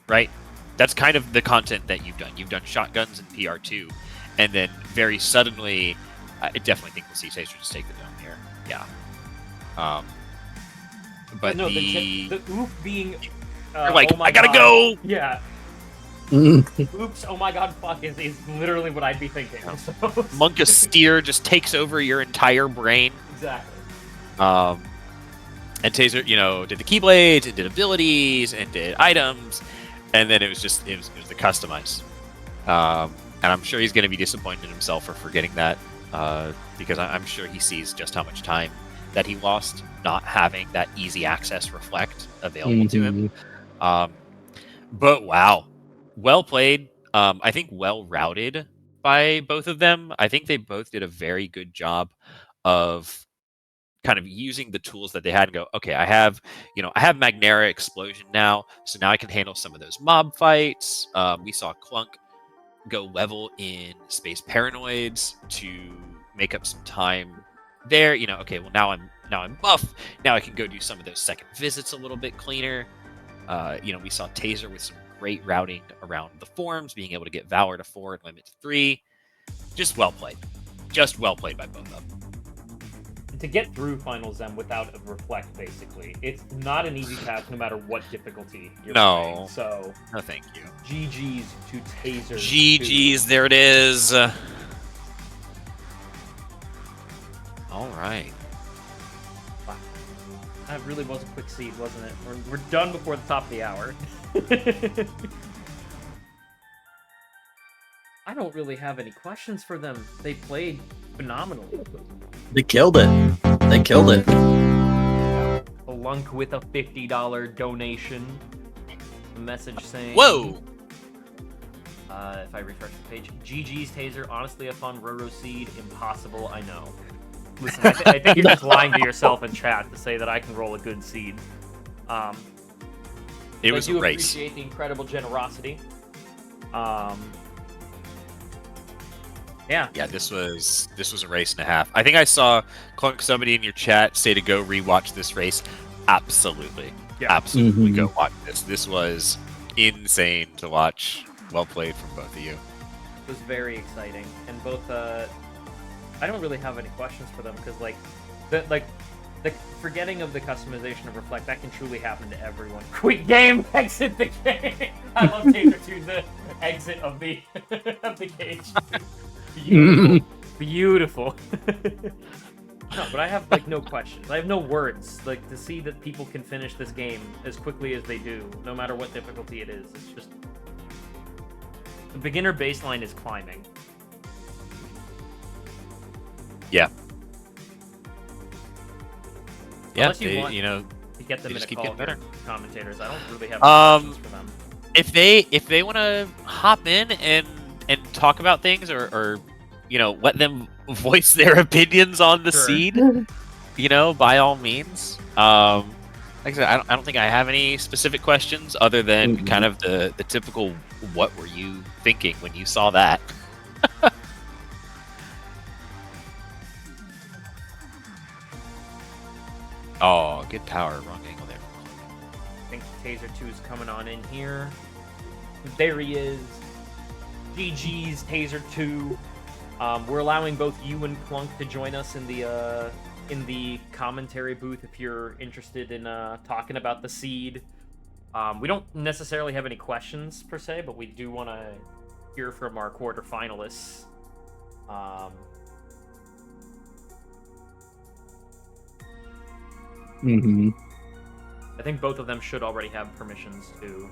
right? That's kind of the content that you've done. You've done shotguns and PR2, and then very suddenly, I definitely think we'll see Taser just take the dome here. Yeah. But no, the oop being, like, oh my I gotta God. go. Yeah. Oops! Oh my God! Fuck is literally what I'd be thinking. So. Monk of Steer just takes over your entire brain. Exactly. And Taser, did the Keyblades, and did abilities, and did items, and then it was the customize. And I'm sure he's going to be disappointed in himself for forgetting that, because I'm sure he sees just how much time that he lost not having that easy access reflect available to him. But wow, well played. I think well routed by both of them. I think they both did a very good job of kind of using the tools that they had and go, okay, I have Magnera Explosion now, so now I can handle some of those mob fights. We saw Clunk go level in Space Paranoids to make up some time there. Okay, well now I'm buff. Now I can go do some of those second visits a little bit cleaner. We saw Taser with some great routing around the forms, being able to get Valor to 4 and Limit to 3. Just well played. Just well played by both of them. To get through Final Zem without a reflect, basically, it's not an easy task, no matter what difficulty you're playing. So, no, thank you. GG's to Taser. GG's, there it is. All right. Wow. That really was a quick seed, wasn't it? We're done before the top of the hour. I don't really have any questions for them. They played phenomenally. They killed it. They killed it. Lunk with a $50 donation. A message saying... Whoa! If I refresh the page. GG's Taser, honestly a fun Roro seed. Impossible, I know. Listen, I think you're just lying to yourself in chat to say that I can roll a good seed. It was a race. I do appreciate the incredible generosity. Yeah. Yeah, this was a race and a half. I think I saw somebody in your chat say to go rewatch this race. Absolutely. Yeah. Absolutely go watch this. This was insane to watch. Well played from both of you. It was very exciting. And both I don't really have any questions for them because the forgetting of the customization of Reflect, that can truly happen to everyone. Quit game, exit the game. I love Taser 2, the exit of the of the cage. Beautiful. Beautiful. No, but I have no questions. I have no words. To see that people can finish this game as quickly as they do, no matter what difficulty it is. It's just the beginner baseline is climbing. Yeah. Unless Yeah, you want to get them in just a keep call getting better. Commentators. I don't really have any questions for them. If they want to hop in and talk about things or let them voice their opinions on the seed, by all means. Like I said, I don't think I have any specific questions other than kind of the typical what were you thinking when you saw that? Oh, good power, wrong angle there. I think Taser 2 is coming on in here. There he is. GG's Taser 2. We're allowing both you and Clunk to join us in the commentary booth if you're interested in talking about the seed. We don't necessarily have any questions per se, but we do want to hear from our quarterfinalists. Mm-hmm. I think both of them should already have permissions to.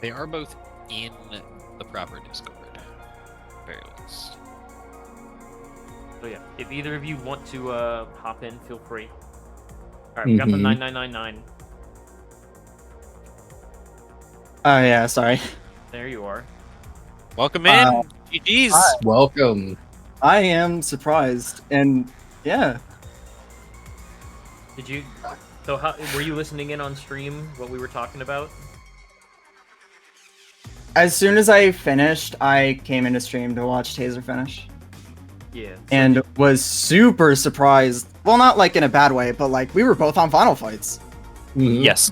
They are both in the proper Discord, very least. So yeah, if either of you want to hop in, feel free. All right, we got the 9999. Oh yeah, sorry. There you are. Welcome in, GG's. hi. Welcome. I am surprised, and yeah, Did you? So how were you listening in on stream? What we were talking about? as soon as I finished, I came into stream to watch Taser finish, Yeah. and was super surprised. Well, not like in a bad way, but like we were both on final fights. Mhm. Yes.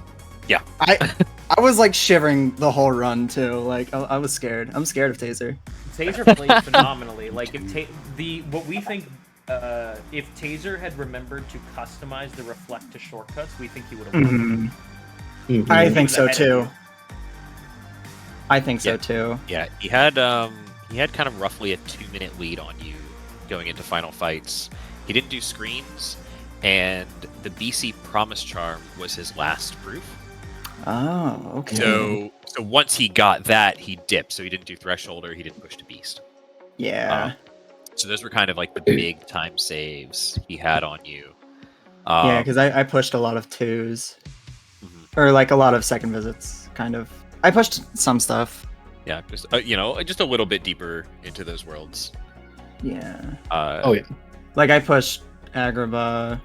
I was like shivering the whole run too. Like I was scared. I'm scared of Taser. Taser played phenomenally. Like if what we think, if Taser had remembered to customize the reflect to shortcuts, we think he would have won. Mhm. I He think was so ahead of too. you. I think so Yeah. too. Yeah, he had kind of roughly a 2-minute lead on you going into final fights. He didn't do screens, and the BC Promise Charm was his last proof. Oh, okay. So once he got that, he dipped. So he didn't do Threshold or he didn't push to Beast. yeah, So those were kind of like the big time saves he had on you. yeah, because I pushed a lot of twos, Mhm. or like a lot of second visits, kind of. I pushed some stuff. Yeah, just just a little bit deeper into those worlds. Yeah, Oh yeah. like I pushed Agrabah,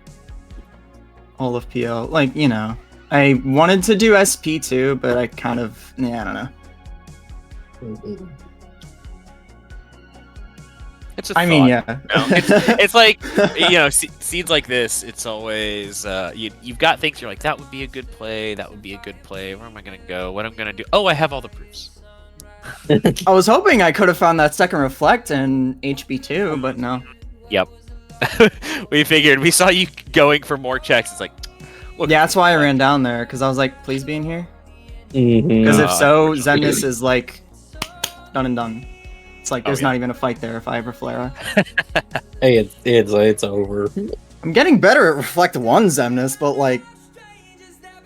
all of PL. Like I wanted to do SP too, but I kind of I don't know. Mhm. It's a I mean, thought. yeah. No, it's like seeds like this. It's always you've got things you're like, that would be a good play. That would be a good play. Where am I gonna go? What I'm gonna do? Oh, I have all the proofs. I was hoping I could have found that second reflect in HB2, but no. Yep. We figured. We saw you going for more checks. It's like, look, Yeah, that's why I ran down there, because I was like, please be in here. Mhm. Because if so, unfortunately. Zemnis is like done and done. It's like there's yeah. not even a fight there if I have Reflera. Hey, it's over. I'm getting better at Reflect 1 Zemnis, but like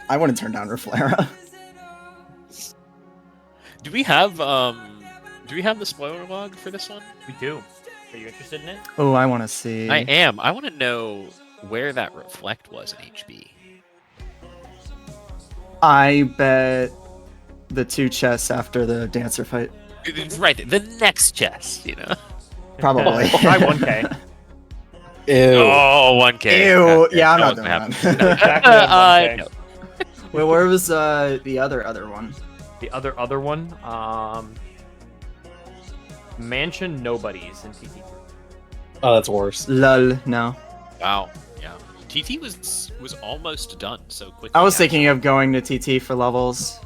I wouldn't turn down Reflera. Do we have the spoiler log for this one? We do. Are you interested in it? Oh, I want to see. I am. I want to know where that reflect was in HB. I bet the 2 chests after the dancer fight. It's right there. The next chest, Probably. Try 1K. Ew. Oh, 1K. Ew. Okay, Yeah, I'm that not wasn't doing happening. that. Exactly what 1K. No. Wait, where was the other one? The other one, Mansion Nobodies in TT2. Oh, that's worse. Lol. No. Wow. Yeah. TT was almost done so quickly. I was thinking of going to TT for levels,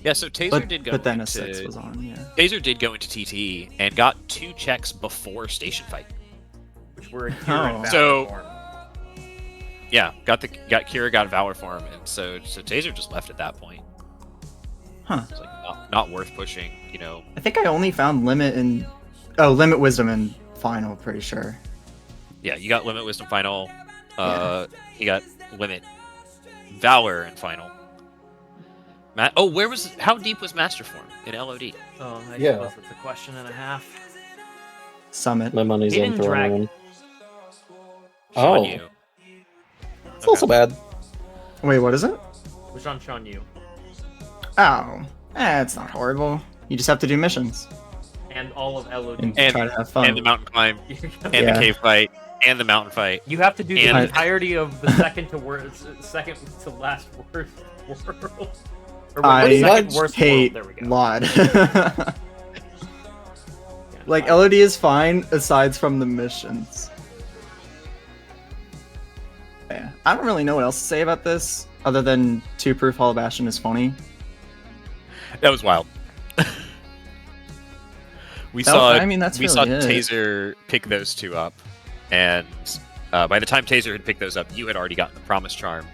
Yeah. So Taser but did go. but then a into, 6 was on. Yeah. Taser did go into TT and got 2 checks before station fight. Which were here Oh. in Valor So- form. Yeah. Got Kira, got Valor form, and so Taser just left at that point. Huh. It's like not worth pushing. I think I only found Limit Wisdom in final. Pretty sure. Yeah, you got Limit Wisdom final. You got Limit Valor in final. How deep was Master Form in LOD? Oh, I Yeah. suppose that's a question and a half. Summit. My money's He on didn't drag- Throne. Sean Oh. Yu. It's also bad. Wait, what is it? Which on Sean Yu. Oh, it's not horrible. You just have to do missions And all of LOD. and, And- try to have fun. And the mountain climb, and Yeah. the cave fight, and the mountain fight. You have to do the And- entirety of the second to last worst world. Or I second worst hate world. There we go. LOD. Yeah, Like fine. LOD is fine aside from the missions. Yeah, I don't really know what else to say about this other than 2-proof Hall of Bastion is funny. That was wild. We That- saw. I mean, that's we really saw it. Taser pick those 2 up, and by the time Taser had picked those up, you had already gotten the Promise Charm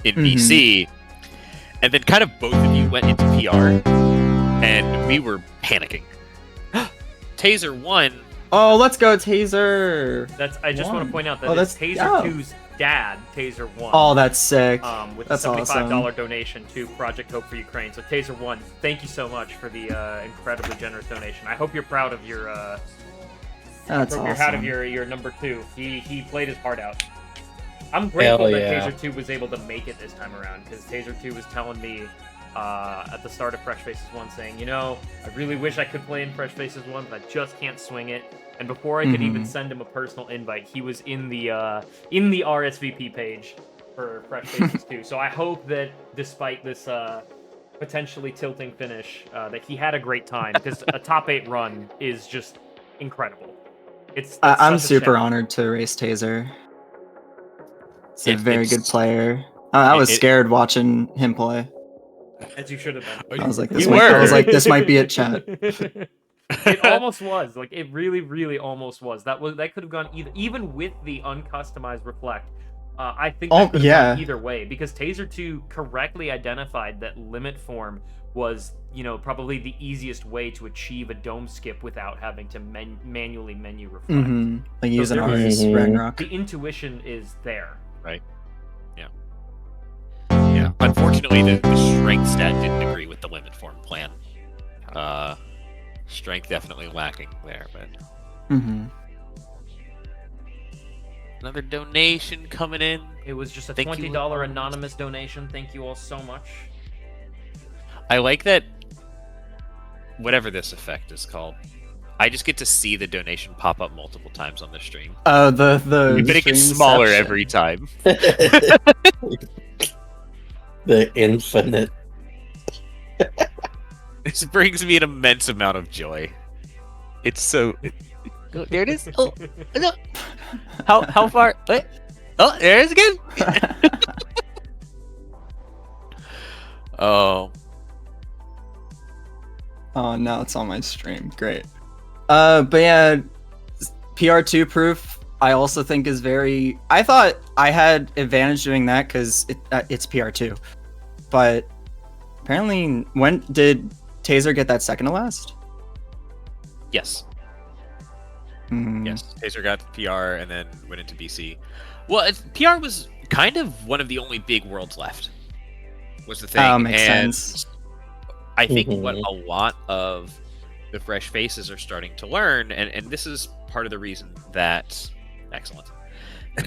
in Mhm. BC, and then kind of both of you went into PR. and we were panicking. Taser won. Oh, let's go, Taser! I just want to point out that Oh, it's that's- Taser oh. 2's dad, Taser 1. Oh, that's sick. With That's a $75 awesome. donation to Project Hope for Ukraine. So Taser 1, thank you so much for the incredibly generous donation. I hope you're proud of your That's you're proud of awesome. your number 2. He played his heart out. I'm grateful Hell that yeah. Taser 2 was able to make it this time around, because Taser 2 was telling me at the start of Fresh Faces 1 saying, you know, I really wish I could play in Fresh Faces 1, but I just can't swing it. And before I could even send him a personal invite, he was in the RSVP page for Fresh Faces 2. So I hope that despite this potentially tilting finish, that he had a great time, because a top 8 run is just incredible. I'm such a super challenge. honored to race Taser. He's a It- very it's- good player. I was it- scared watching him play. As you should have been. I was like, You were. this might be it, chat. It almost was. Like, it really, really almost was. That could have gone even with the uncustomized reflect. I think that could have gone either way, because Taser 2 correctly identified that limit form was, you know, probably the easiest way to achieve a dome skip without having to manually menu reflect. Like using there was- ours, Ragnarok. The intuition is there. Yeah. Unfortunately, the strength stat didn't agree with the limit form plan. Strength definitely lacking there, but another donation coming in. It was just a Thank you, $20 anonymous donation. Thank you all so much. I like that. Whatever this effect is called, I just get to see the donation pop up multiple times on the stream. The But it gets smaller streamception. every time. The infinite. This brings me an immense amount of joy. It's so. Oh, there it is. Oh, no. How far? Wait. Oh, there it is again. Oh, Oh, now it's on my stream. Great. But yeah, PR2 proof, I also think is very. I thought I had advantage doing that because it's PR2, but apparently, when did Taser get that second to last? yes. Hmm. Yes, Taser got PR and then went into BC. Well, PR was kind of one of the only big worlds left. Was the thing, Oh, makes and sense. I think what a lot of the fresh faces are starting to learn, and this is part of the reason that excellent.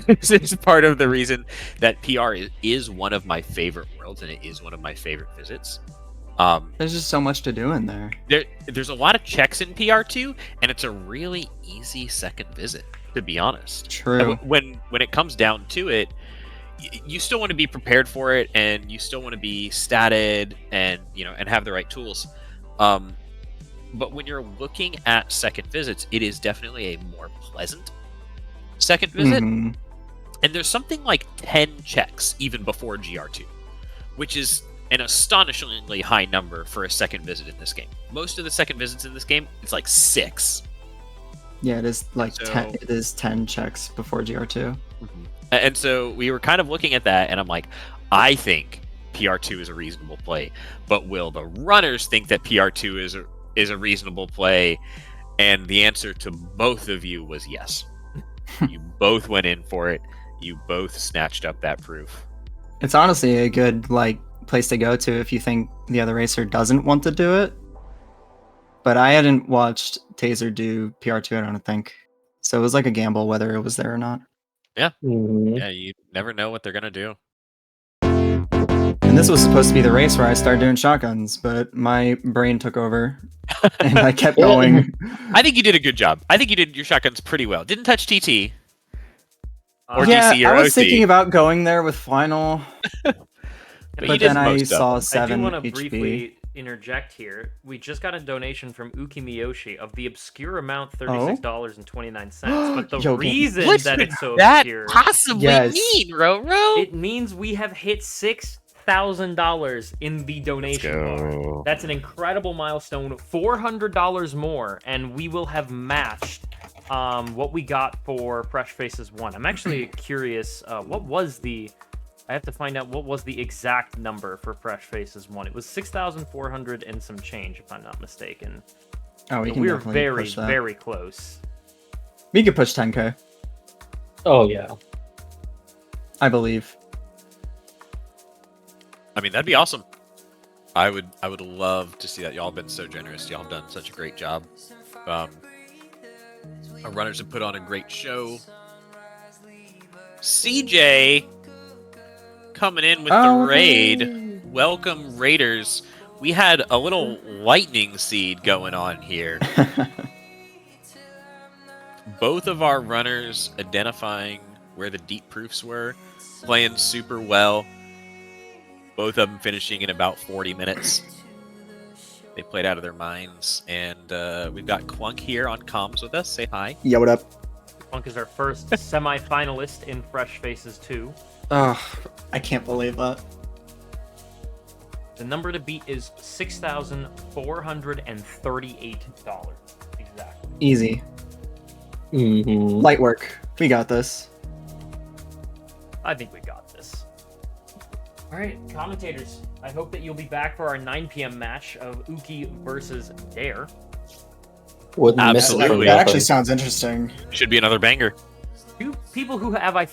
This is part of the reason that PR is one of my favorite worlds, and it is one of my favorite visits. There's just so much to do in there. There's a lot of checks in PR2, and it's a really easy second visit, to be honest. True. When it comes down to it, you still want to be prepared for it, and you still want to be statted, and and have the right tools. But when you're looking at second visits, it is definitely a more pleasant second visit. Mhm. And there's something like 10 checks even before GR2, which is an astonishingly high number for a second visit in this game. Most of the second visits in this game, it's like 6. Yeah, it is like So- 10. It is 10 checks before GR2. And so we were kind of looking at that, and I'm like, I think PR2 is a reasonable play, but will the runners think that PR2 is a reasonable play? And the answer to both of you was yes. You both went in for it. You both snatched up that proof. It's honestly a good place to go to if you think the other racer doesn't want to do it. But I hadn't watched Taser do PR2, I don't think. So it was like a gamble whether it was there or not. Yeah, you never know what they're gonna do. And this was supposed to be the race where I started doing shotguns, but my brain took over and I kept going. I think you did a good job. I think you did your shotguns pretty well. Didn't touch TT. Or Yeah, DC or I was OC. thinking about going there with final, But but you did then I most of it. saw I do 7 want to HP. briefly interject here. We just got a donation from Uki Miyoshi of the obscure amount $36.29. But the Yo, reason What that could it's so that obscure, possibly Yes. mean, Roro? it means we have hit $6,000 in the donation bar. That's an incredible milestone. $400 more, and we will have matched what we got for Fresh Faces 1. I'm actually curious, what was the I have to find out what was the exact number for Fresh Faces 1. It was 6,400 and some change, if I'm not mistaken. Oh, we So can we were definitely very, push that. very close. We could push 10K, Oh yeah. I believe. I mean, that'd be awesome. I would love to see that. Y'all have been so generous. Y'all have done such a great job. Our runners have put on a great show. CJ coming in with the raid. Welcome, Raiders. We had a little lightning seed going on here. Both of our runners identifying where the deep proofs were, playing super well. Both of them finishing in about 40 minutes. They played out of their minds. And we've got Clunk here on comms with us. Say hi. Yeah, what up? Clunk is our first semi-finalist in Fresh Faces 2. Oh, I can't believe that. The number to beat is $6,438. Exactly. Easy. Mm-hmm. Light work. We got this. I think we got this. All right, commentators. I hope that you'll be back for our 9 p.m. match of Uki versus Dare. Wouldn't miss it for Absolutely. That nothing. actually sounds interesting. Should be another banger. Two people who have, I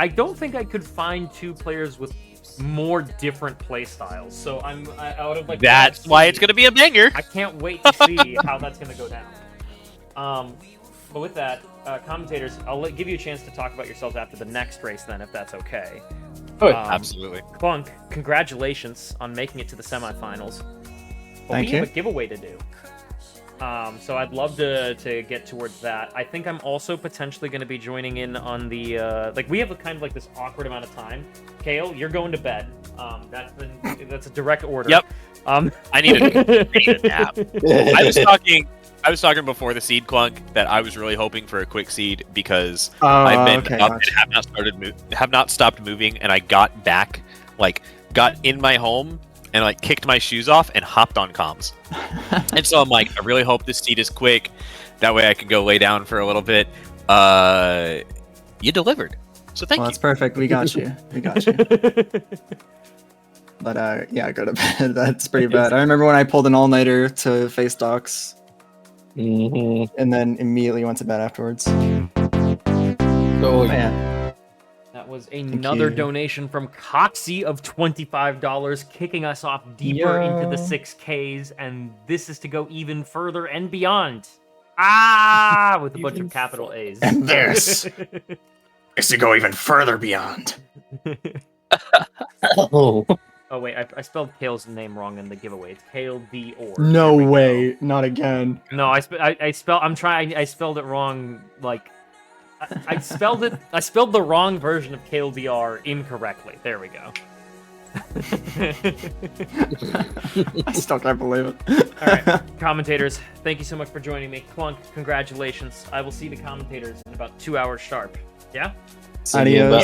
don't think I could find two players with more different play styles. So I'm out of like. That's why it's going to be a banger. I can't wait to see how that's going to go down. But with that, commentators, I'll give you a chance to talk about yourselves after the next race, then, if that's okay. Oh, yeah. Absolutely. Clunk, congratulations on making it to the semifinals. But Thank we have you. a giveaway to do. So I'd love to get towards that. I think I'm also potentially going to be joining in on the like we have a kind of like this awkward amount of time. Kale, you're going to bed. That's a direct order. Yep. I need a nap. I was talking before the seed, Clunk, that I was really hoping for a quick seed because I've been okay, up gotcha. and have not stopped moving, and I got back, got in my home and kicked my shoes off and hopped on comms. And so I'm like, I really hope this seed is quick. That way I can go lay down for a little bit. You delivered. So thank Well, you. that's perfect. We got you. We got you. But yeah, go to bed. That's pretty bad. I remember when I pulled an all-nighter to face docs, Mm-hmm. and then immediately went to bed afterwards. Oh, yeah. Man, That was another you. donation from Coxie of $25, kicking us off deeper into the 6Ks, and this is to go even further and beyond. With a bunch of capital A's. And this is to go even further beyond. Oh. Oh wait, I spelled Kale's name wrong in the giveaway. It's Kale D or. No There we go. way, not again. No, I spelled it wrong. I spelled the wrong version of Kale DR incorrectly. There we go. I still can't believe it. All right, commentators, thank you so much for joining me. Clunk, congratulations. I will see the commentators in about 2 hours sharp. Yeah. See you in Adios. about